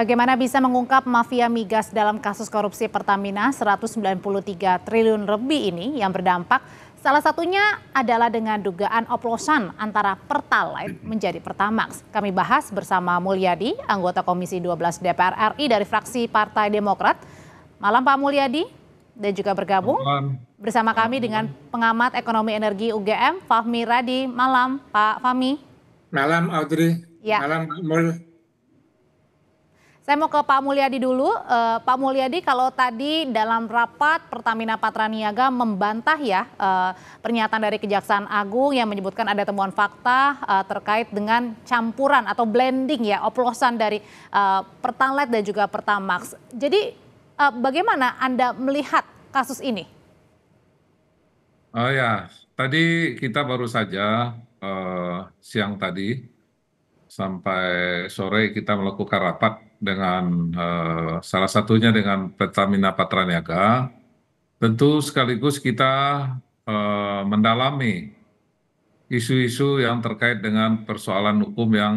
Bagaimana bisa mengungkap mafia migas dalam kasus korupsi Pertamina 193 triliun lebih ini yang berdampak salah satunya adalah dengan dugaan oplosan antara Pertalite menjadi Pertamax. Kami bahas bersama Mulyadi, anggota Komisi 12 DPR RI dari fraksi Partai Demokrat. Malam Pak Mulyadi, dan juga bergabung bersama kami dengan pengamat ekonomi energi UGM, Fahmi Radi. Malam Pak Fahmi. Malam Audrey, Ya. malam Pak Mul. Saya mau ke Pak Mulyadi dulu. Pak Mulyadi, kalau tadi dalam rapat Pertamina Patraniaga membantah ya pernyataan dari Kejaksaan Agung yang menyebutkan ada temuan fakta terkait dengan campuran atau blending ya, oplosan dari Pertalite dan juga Pertamax. Jadi bagaimana Anda melihat kasus ini? Oh ya, tadi kita baru saja siang tadi sampai sore kita melakukan rapat dengan salah satunya dengan Pertamina Patraniaga. Tentu sekaligus kita mendalami isu-isu yang terkait dengan persoalan hukum yang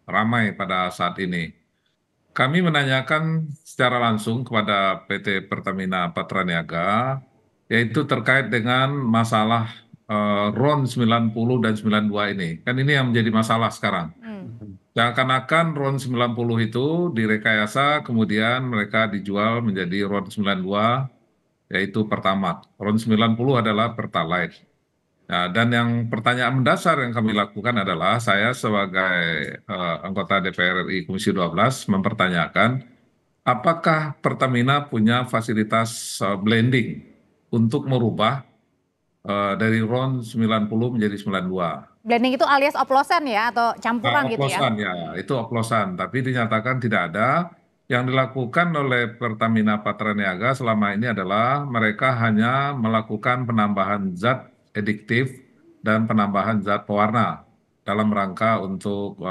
ramai pada saat ini. Kami menanyakan secara langsung kepada PT Pertamina Patraniaga, yaitu terkait dengan masalah RON 90 dan 92 ini. Kan ini yang menjadi masalah sekarang. Seakan-akan RON 90 itu direkayasa, kemudian mereka dijual menjadi RON 92, yaitu Pertamax. RON 90 adalah Pertalite. Nah, dan yang pertanyaan mendasar yang kami lakukan adalah saya sebagai anggota DPR RI Komisi 12 mempertanyakan apakah Pertamina punya fasilitas blending untuk merubah dari RON 90 menjadi 92. Blending itu alias oplosan ya atau campuran gitu ya? Oplosan ya, itu oplosan. Tapi dinyatakan tidak ada. Yang dilakukan oleh Pertamina Patraniaga selama ini adalah mereka hanya melakukan penambahan zat adiktif dan penambahan zat pewarna dalam rangka untuk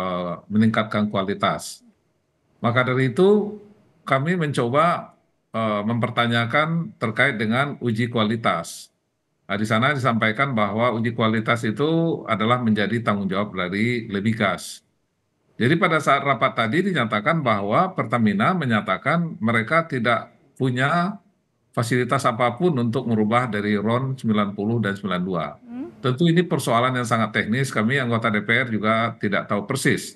meningkatkan kualitas. Maka dari itu kami mencoba mempertanyakan terkait dengan uji kualitas. Nah, di sana disampaikan bahwa uji kualitas itu adalah menjadi tanggung jawab dari Lemigas. Jadi pada saat rapat tadi dinyatakan bahwa Pertamina menyatakan mereka tidak punya fasilitas apapun untuk merubah dari RON 90 dan 92. Tentu ini persoalan yang sangat teknis, kami anggota DPR juga tidak tahu persis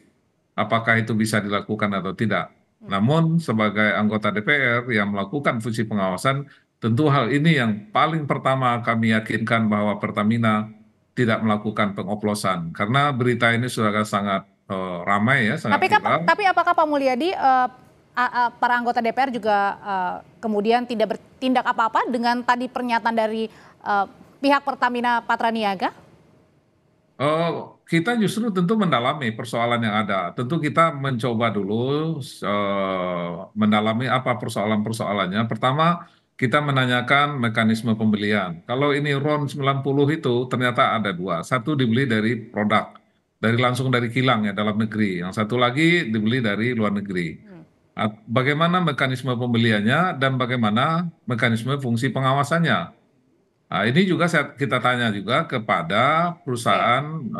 apakah itu bisa dilakukan atau tidak. Namun sebagai anggota DPR yang melakukan fungsi pengawasan, tentu hal ini yang paling pertama kami yakinkan bahwa Pertamina tidak melakukan pengoplosan. Karena berita ini sudah sangat ramai ya, sangat viral. Tapi apakah Pak Mulyadi para anggota DPR juga kemudian tidak bertindak apa-apa dengan tadi pernyataan dari pihak Pertamina Patraniaga? Kita justru tentu mendalami persoalan yang ada. Tentu kita mencoba dulu mendalami apa persoalan-persoalannya. Pertama, kita menanyakan mekanisme pembelian. Kalau ini RON 90 itu ternyata ada dua. Satu dibeli dari produk, langsung dari kilang ya dalam negeri. Yang satu lagi dibeli dari luar negeri. Bagaimana mekanisme pembeliannya dan bagaimana mekanisme fungsi pengawasannya? Nah, ini juga kita tanya juga kepada perusahaan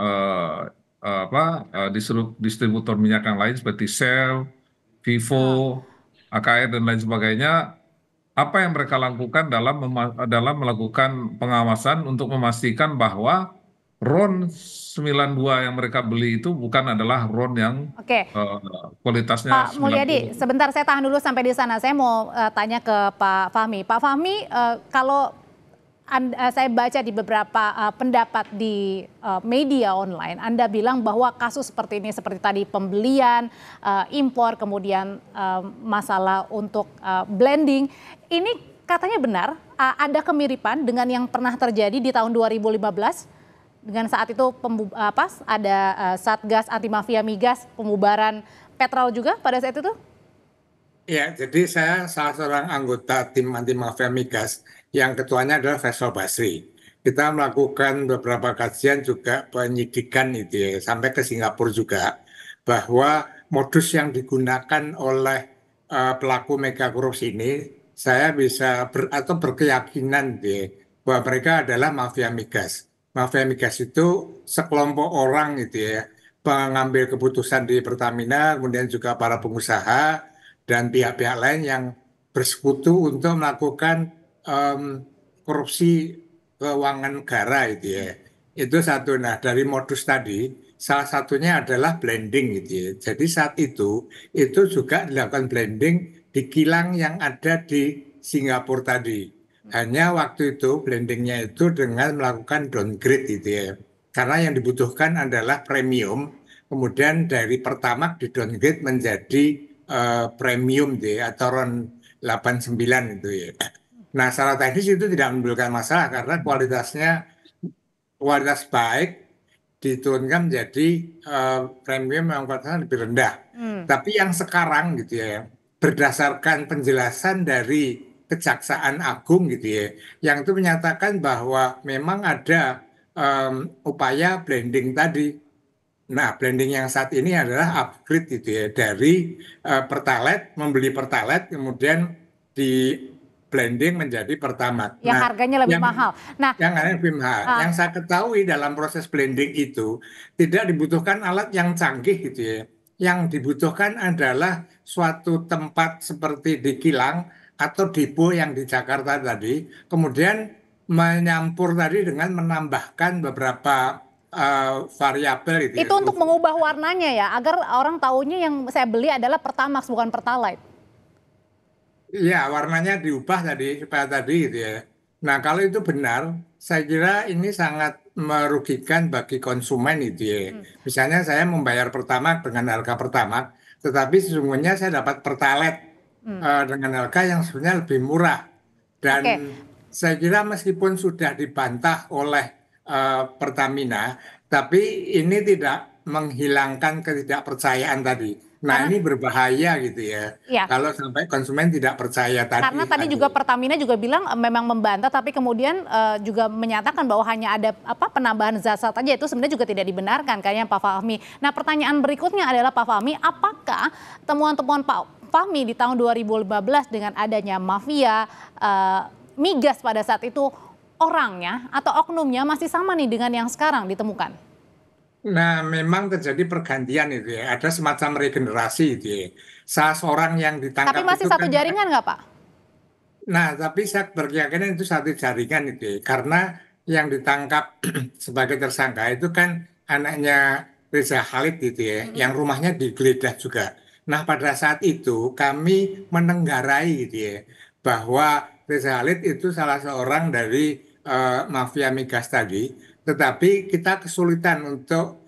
distributor minyak yang lain seperti Shell, Vivo, AKR dan lain sebagainya. Apa yang mereka lakukan dalam melakukan pengawasan untuk memastikan bahwa RON 92 yang mereka beli itu bukan adalah RON yang kualitasnya Pak Mulyadi, 90. sebentar saya tahan dulu sampai di sana. Saya mau tanya ke Pak Fahmi. Pak Fahmi, kalau saya baca di beberapa pendapat di media online, Anda bilang bahwa kasus seperti ini, seperti tadi pembelian, impor, kemudian masalah untuk blending, ini katanya benar, ada kemiripan dengan yang pernah terjadi di tahun 2015, dengan saat itu ada Satgas Anti Mafia Migas, pembubaran Petrol juga pada saat itu? Ya, jadi saya salah seorang anggota tim anti mafia migas yang ketuanya adalah Faisal Basri. Kita melakukan beberapa kajian juga penyidikan itu ya, sampai ke Singapura juga, bahwa modus yang digunakan oleh pelaku mega korupsi ini, saya bisa atau berkeyakinan gitu ya, bahwa mereka adalah mafia migas. Mafia migas itu sekelompok orang gitu ya, pengambil keputusan di Pertamina, kemudian juga para pengusaha, dan pihak-pihak lain yang bersekutu untuk melakukan korupsi keuangan negara itu ya. Itu satu. Nah, dari modus tadi salah satunya adalah blending gitu ya. Jadi saat itu juga dilakukan blending di kilang yang ada di Singapura tadi. Hanya waktu itu blendingnya itu dengan melakukan downgrade gitu ya. Karena yang dibutuhkan adalah premium, kemudian dari Pertamax di downgrade menjadi premium gitu ya, atau RON 89 itu ya. Nah, secara teknis itu tidak menimbulkan masalah karena kualitas baik diturunkan menjadi premium yang kualitasnya lebih rendah. Tapi yang sekarang gitu ya, berdasarkan penjelasan dari Kejaksaan Agung gitu ya, yang itu menyatakan bahwa memang ada upaya blending tadi. Nah, blending yang saat ini adalah upgrade gitu ya, dari Pertalite, membeli Pertalite kemudian di blending menjadi Pertamax. Yang Nah, harganya lebih mahal. Nah, yang ada lebih mahal. Yang saya ketahui dalam proses blending itu tidak dibutuhkan alat yang canggih gitu ya. Yang dibutuhkan adalah suatu tempat seperti di kilang atau depo yang di Jakarta tadi, kemudian menyampur tadi dengan menambahkan beberapa variabel gitu ya. itu untuk mengubah warnanya ya, agar orang taunya yang saya beli adalah Pertamax bukan Pertalite. Iya, warnanya diubah tadi supaya tadi gitu ya. Nah, kalau itu benar, saya kira ini sangat merugikan bagi konsumen itu ya. Misalnya saya membayar Pertamax dengan harga Pertamax, tetapi sesungguhnya saya dapat Pertalite dengan harga yang sebenarnya lebih murah. Dan Oke. saya kira meskipun sudah dibantah oleh Pertamina, tapi ini tidak menghilangkan ketidakpercayaan tadi. Nah, ini berbahaya gitu ya. Iya. Kalau sampai konsumen tidak percaya tadi. Karena tadi juga Pertamina juga bilang memang membantah, tapi kemudian juga menyatakan bahwa hanya ada penambahan zat saja, itu sebenarnya juga tidak dibenarkan kayaknya Pak Fahmi. Nah, pertanyaan berikutnya adalah Pak Fahmi, apakah temuan-temuan Pak Fahmi di tahun 2015 dengan adanya mafia migas pada saat itu orangnya atau oknumnya masih sama nih dengan yang sekarang ditemukan? Nah, memang terjadi pergantian itu ya. Ada semacam regenerasi itu ya. Salah seorang yang ditangkap Tapi masih itu satu kan, jaringan nggak Pak? nah, tapi saya berkeyakinan itu satu jaringan itu ya. Karena yang ditangkap sebagai tersangka itu kan anaknya Reza Khalid gitu ya, yang rumahnya digeledah juga. Nah, pada saat itu kami menenggarai gitu ya, bahwa Reza Khalid itu salah seorang dari mafia migas tadi, tetapi kita kesulitan untuk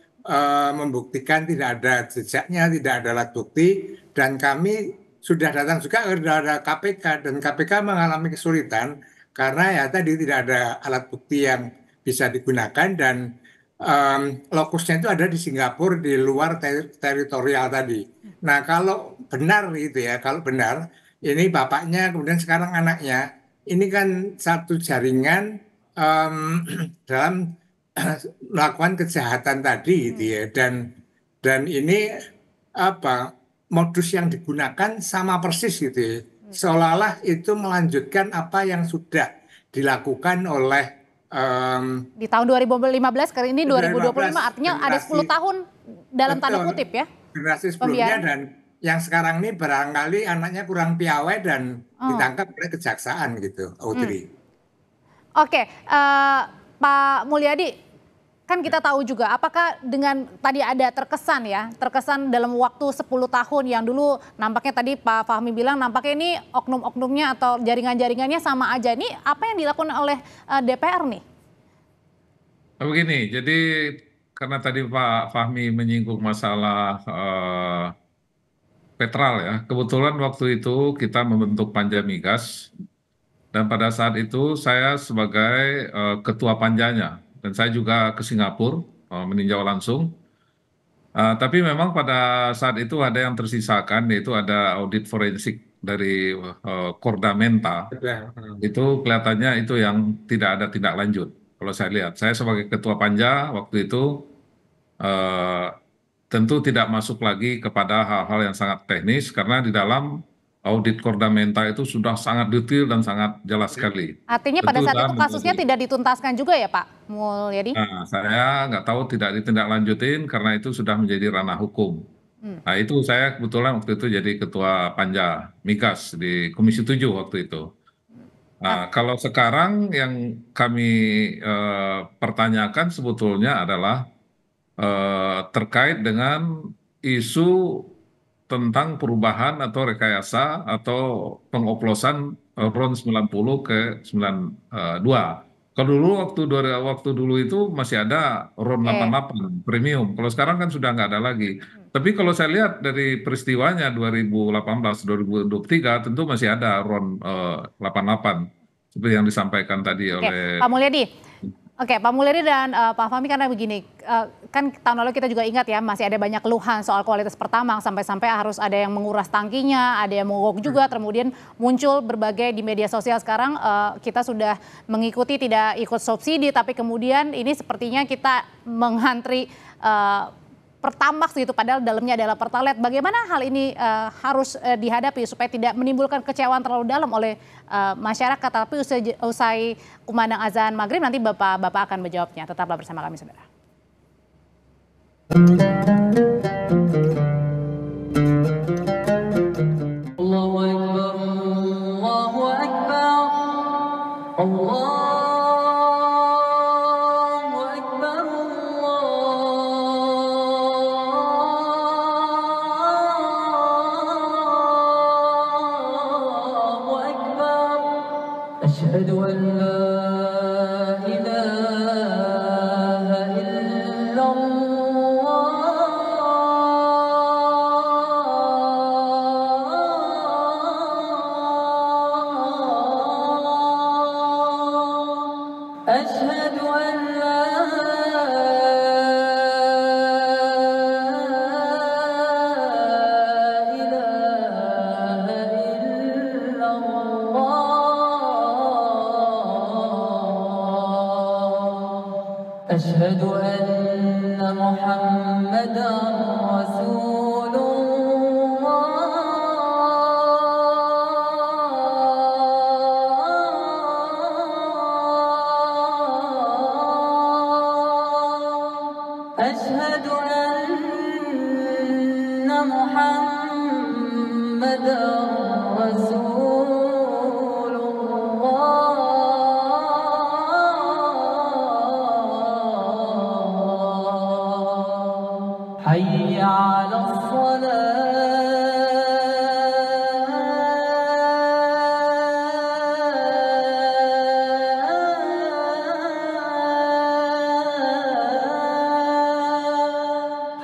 membuktikan tidak ada jejaknya, tidak ada alat bukti, dan kami sudah datang juga kepada KPK dan KPK mengalami kesulitan karena ya tadi tidak ada alat bukti yang bisa digunakan dan lokusnya itu ada di Singapura di luar teritorial tadi. Nah, kalau benar gitu ya, kalau benar ini bapaknya kemudian sekarang anaknya, ini kan satu jaringan dalam melakukan kejahatan tadi gitu ya, dan ini apa modus yang digunakan sama persis gitu ya. Seolah-olah itu melanjutkan apa yang sudah dilakukan oleh Di tahun 2015 kali ini 2025 artinya ada 10 generasi, tahun dalam tanda betul, kutip ya. generasi sebelumnya, dan yang sekarang ini barangkali anaknya kurang piawai dan ditangkap oleh kejaksaan gitu, Audrey. Oke, Pak Mulyadi, kan kita tahu juga apakah dengan tadi ada terkesan dalam waktu 10 tahun yang dulu nampaknya tadi Pak Fahmi bilang nampaknya ini oknum-oknumnya atau jaringan-jaringannya sama aja. Ini apa yang dilakukan oleh DPR nih? Begini, jadi karena tadi Pak Fahmi menyinggung masalah Petral ya, kebetulan waktu itu kita membentuk Panja Migas dan pada saat itu saya sebagai ketua panjanya dan saya juga ke Singapura meninjau langsung. Tapi memang pada saat itu ada yang tersisakan, yaitu ada audit forensik dari Kordamenta. Itu kelihatannya itu yang tidak ada tindak lanjut. Kalau saya lihat, saya sebagai ketua panja waktu itu tentu tidak masuk lagi kepada hal-hal yang sangat teknis karena di dalam audit Kordamenta itu sudah sangat detail dan sangat jelas sekali. Artinya pada Tentu saat saya itu kasusnya mengerti. tidak dituntaskan juga ya Pak Mulyadi? Nah, saya nggak tahu tidak ditindaklanjutin karena itu sudah menjadi ranah hukum. Nah itu saya kebetulan waktu itu jadi ketua Panja Migas di Komisi 7 waktu itu. Nah, Nah, kalau sekarang yang kami pertanyakan sebetulnya adalah terkait dengan isu tentang perubahan atau rekayasa atau pengoplosan RON 90 ke 92. Kalau dulu waktu dulu itu masih ada RON oke. 88 premium. Kalau sekarang kan sudah nggak ada lagi. Tapi kalau saya lihat dari peristiwanya 2018 2023 tentu masih ada RON 88 seperti yang disampaikan tadi Oke, oleh. Pak Mulyadi. Oke, Pak Mulyadi dan Pak Fahmi, karena begini, kan tahun lalu kita juga ingat ya masih ada banyak keluhan soal kualitas pertamax sampai-sampai harus ada yang menguras tangkinya, ada yang mogok juga, kemudian muncul berbagai di media sosial sekarang kita sudah mengikuti tidak ikut subsidi, tapi kemudian ini sepertinya kita menghantri Pertamax gitu, padahal dalamnya adalah Pertalite. Bagaimana hal ini harus dihadapi supaya tidak menimbulkan kecewaan terlalu dalam oleh masyarakat? Tapi usai kumandang azan maghrib nanti Bapak akan menjawabnya. Tetaplah bersama kami, saudara. Allahu Akbar, Allahu Akbar, Allahu Akbar, Allahu Akbar. Asyhadu an la ilaha illallah. أشهد أن لا إله إلا الله. أشهد أن محمدا رسول الله. أشهد أن محمدا رسول الله. حي على الصلاة.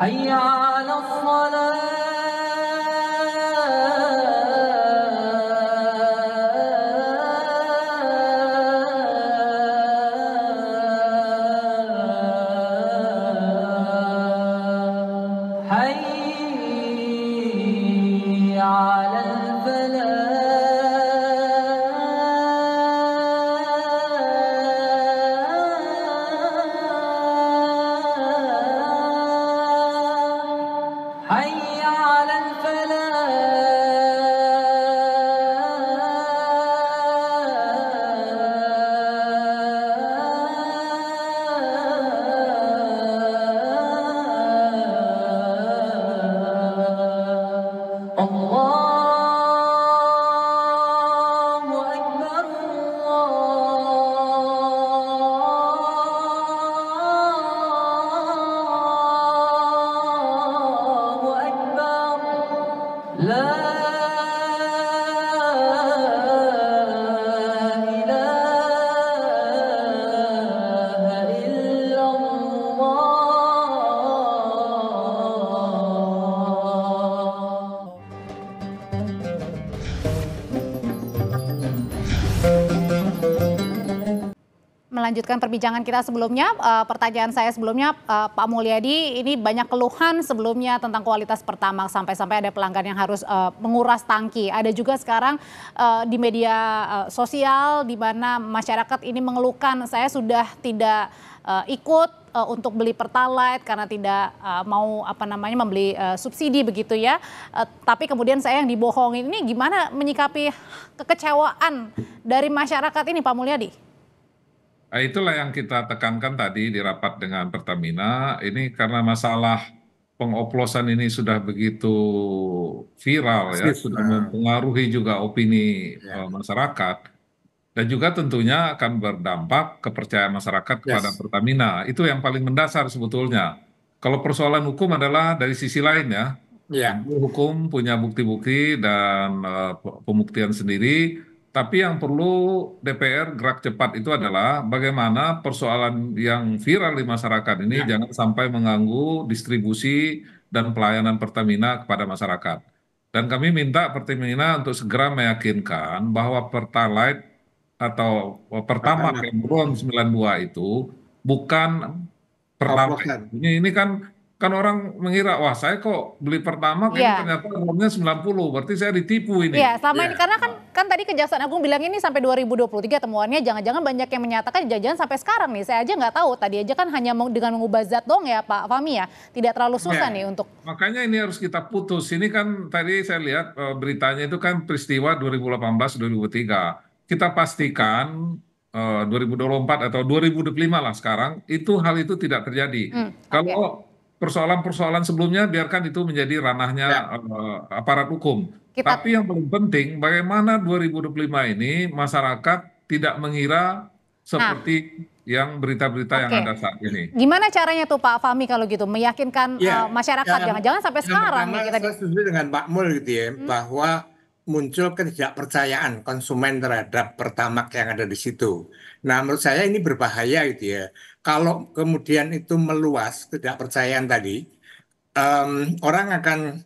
حي على الصلاة. حي على الفلاح. حي على الفلاح. الله أكبر، الله أكبر. لا إله إلا الله. Melanjutkan perbincangan kita sebelumnya, pertanyaan saya sebelumnya, Pak Mulyadi, ini banyak keluhan sebelumnya tentang kualitas Pertamax sampai-sampai ada pelanggan yang harus menguras tangki. Ada juga sekarang di media sosial di mana masyarakat ini mengeluhkan, saya sudah tidak ikut untuk beli Pertalite karena tidak mau membeli subsidi begitu ya. Tapi kemudian saya yang dibohongin, ini gimana menyikapi kekecewaan dari masyarakat ini, Pak Mulyadi? Nah, itulah yang kita tekankan tadi di rapat dengan Pertamina, ini karena masalah pengoplosan ini sudah begitu viral ya, Masif. sudah mempengaruhi juga opini Ya. masyarakat, dan juga tentunya akan berdampak kepercayaan masyarakat kepada Yes. Pertamina. Itu yang paling mendasar sebetulnya. Kalau persoalan hukum adalah dari sisi lain ya. Ya. Tentu hukum punya bukti-bukti dan pembuktian sendiri. Tapi yang perlu DPR gerak cepat itu adalah bagaimana persoalan yang viral di masyarakat ini Ya. jangan sampai mengganggu distribusi dan pelayanan Pertamina kepada masyarakat. Dan kami minta Pertamina untuk segera meyakinkan bahwa Pertalite atau Pertamax Pertama. yang RON 92 itu bukan Pertalite. Oplosan. Ini kan orang mengira, wah saya kok beli Pertamax ini Iya. ternyata RON-nya 90, berarti saya ditipu ini. Iya, selama ini Ya. karena kan tadi Kejaksaan Agung bilang ini sampai 2023 temuannya, jangan-jangan banyak yang menyatakan jangan sampai sekarang nih. Saya aja nggak tahu, tadi aja kan hanya dengan mengubah zat dong ya Pak Fahmi ya. Tidak terlalu susah Ya. nih untuk Makanya ini harus kita putus. Ini kan tadi saya lihat beritanya itu kan peristiwa 2018-2023. Kita pastikan 2024 atau 2025 lah sekarang, itu hal itu tidak terjadi. oke. Kalau persoalan-persoalan sebelumnya biarkan itu menjadi ranahnya Ya. aparat hukum. Kita Tapi yang paling penting bagaimana 2025 ini masyarakat tidak mengira Nah, seperti yang berita-berita yang oke. ada saat ini. Gimana caranya tuh Pak Fahmi kalau gitu meyakinkan Ya, masyarakat jangan-jangan sampai yang sekarang pertama nih kita saya setuju dengan Pak Mul gitu ya, bahwa muncul ketidakpercayaan konsumen terhadap Pertamax yang ada di situ. Nah, menurut saya ini berbahaya gitu ya. Kalau kemudian itu meluas ketidakpercayaan tadi, orang akan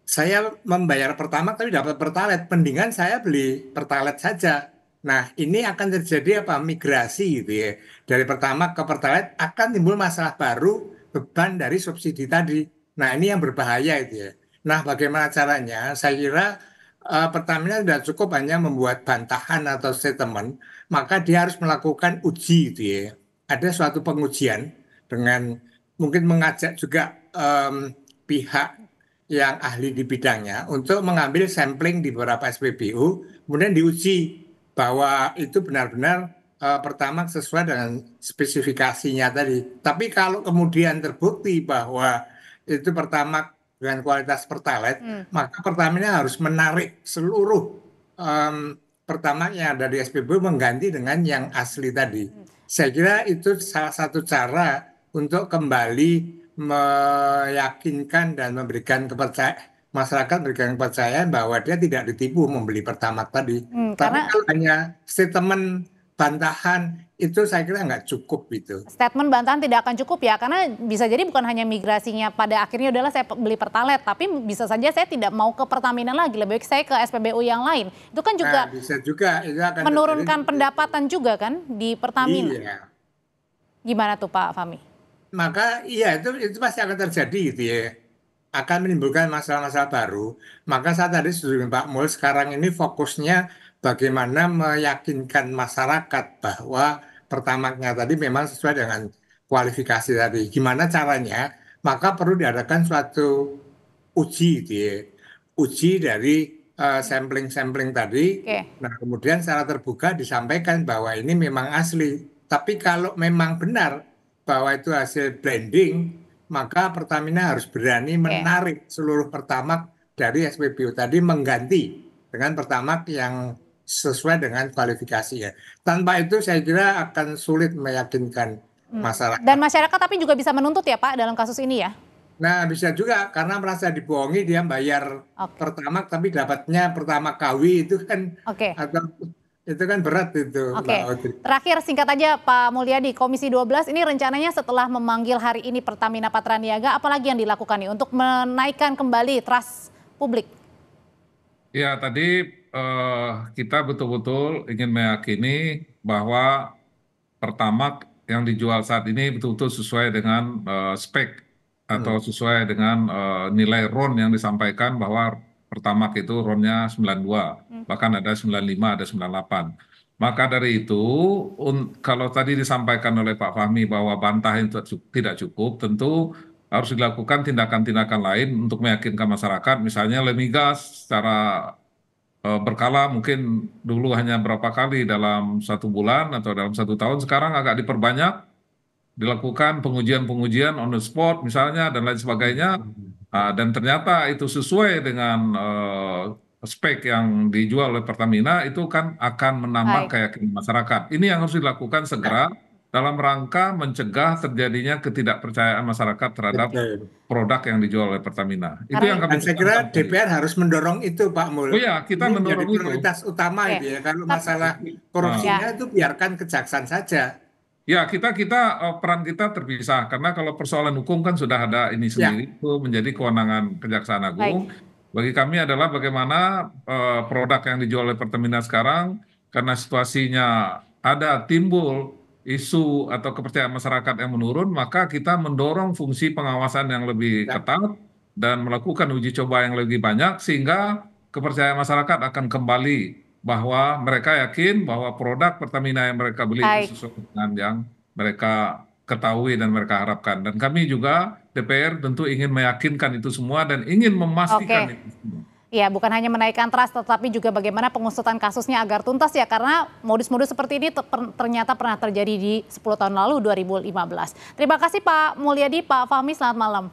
saya membayar Pertamax tapi dapat Pertalite, mendingan saya beli Pertalite saja. Nah, ini akan terjadi apa? Migrasi gitu ya. Dari Pertamax ke Pertalite akan timbul masalah baru, beban dari subsidi tadi. Nah, ini yang berbahaya itu ya. Nah, bagaimana caranya? Saya kira Pertamina tidak cukup hanya membuat bantahan atau statement, maka dia harus melakukan uji gitu ya. Ada suatu pengujian dengan mungkin mengajak juga pihak yang ahli di bidangnya untuk mengambil sampling di beberapa SPBU, kemudian diuji bahwa itu benar-benar pertama sesuai dengan spesifikasinya tadi. Tapi kalau kemudian terbukti bahwa itu pertama dengan kualitas Pertalite, maka Pertamina harus menarik seluruh Pertamax yang ada di SPBU mengganti dengan yang asli tadi. Saya kira itu salah satu cara untuk kembali meyakinkan dan memberikan masyarakat memberikan kepercayaan bahwa dia tidak ditipu membeli Pertamax tadi. Tapi karena kalau hanya statement bantahan itu saya kira nggak cukup itu. statement bantahan tidak akan cukup ya, karena bisa jadi bukan hanya migrasinya pada akhirnya adalah saya beli Pertalite, tapi bisa saja saya tidak mau ke Pertamina lagi, lebih baik saya ke SPBU yang lain. Itu kan juga Bisa juga itu akan menurunkan terjadi. pendapatan juga kan di Pertamina. Iya. Gimana tuh Pak Fahmi? Maka iya itu pasti akan terjadi gitu ya. Akan menimbulkan masalah-masalah baru. Maka saya tadi setuju dengan Pak Mul, sekarang ini fokusnya bagaimana meyakinkan masyarakat bahwa Pertamaxnya tadi memang sesuai dengan kualifikasi tadi. Gimana caranya? Maka perlu diadakan suatu uji gitu ya. Uji dari sampling-sampling tadi. Oke. Nah, kemudian secara terbuka disampaikan bahwa ini memang asli. Tapi kalau memang benar bahwa itu hasil blending, maka Pertamina harus berani menarik seluruh Pertamax dari SPBU tadi mengganti dengan Pertamax yang sesuai dengan kualifikasinya. Tanpa itu saya kira akan sulit meyakinkan masyarakat. Dan masyarakat tapi juga bisa menuntut ya Pak dalam kasus ini ya? Nah, bisa juga karena merasa dibohongi dia bayar Pertamax tapi dapatnya Pertamax KW itu kan atau itu kan berat itu. Oke. Terakhir singkat aja Pak Mulyadi, Komisi 12 ini rencananya setelah memanggil hari ini Pertamina Patraniaga, apalagi yang dilakukan nih untuk menaikkan kembali trust publik? Ya, tadi kita betul-betul ingin meyakini bahwa Pertamax yang dijual saat ini betul-betul sesuai dengan spek atau sesuai dengan nilai RON yang disampaikan bahwa Pertamax itu RON-nya 92, bahkan ada 95, ada 98. Maka dari itu, kalau tadi disampaikan oleh Pak Fahmi bahwa bantahan itu tidak cukup, tentu harus dilakukan tindakan-tindakan lain untuk meyakinkan masyarakat, misalnya Lemigas secara berkala, mungkin dulu hanya berapa kali dalam 1 bulan atau dalam 1 tahun, sekarang agak diperbanyak dilakukan pengujian-pengujian on the spot misalnya dan lain sebagainya. Dan ternyata itu sesuai dengan spek yang dijual oleh Pertamina, itu kan akan menambah Baik. keyakinan masyarakat. Ini yang harus dilakukan segera dalam rangka mencegah terjadinya ketidakpercayaan masyarakat terhadap Betul. produk yang dijual oleh Pertamina. Itu Karena yang kami Dan saya kira tekankan tadi. DPR harus mendorong itu, Pak Mul. Oh ya, kita Ini menjadi mendorong itu. prioritas utama Oke. itu ya. Kalau Tap- masalah Ah. korupsinya Ya. itu biarkan kejaksaan saja. Ya, peran kita terpisah karena kalau persoalan hukum kan sudah ada ini Ya, sendiri, itu menjadi kewenangan Kejaksaan Agung. Baik. Bagi kami adalah bagaimana produk yang dijual oleh Pertamina sekarang, karena situasinya ada timbul isu atau kepercayaan masyarakat yang menurun, maka kita mendorong fungsi pengawasan yang lebih ya. ketat dan melakukan uji coba yang lebih banyak sehingga kepercayaan masyarakat akan kembali bahwa mereka yakin bahwa produk Pertamina yang mereka beli Baik. itu sesuai dengan yang mereka ketahui dan mereka harapkan. Dan kami juga DPR tentu ingin meyakinkan itu semua dan ingin memastikan Oke. itu semua. Ya, bukan hanya menaikkan trust, tetapi juga bagaimana pengusutan kasusnya agar tuntas ya, karena modus-modus seperti ini ternyata pernah terjadi di 10 tahun lalu, 2015. Terima kasih Pak Mulyadi, Pak Fahmi, selamat malam.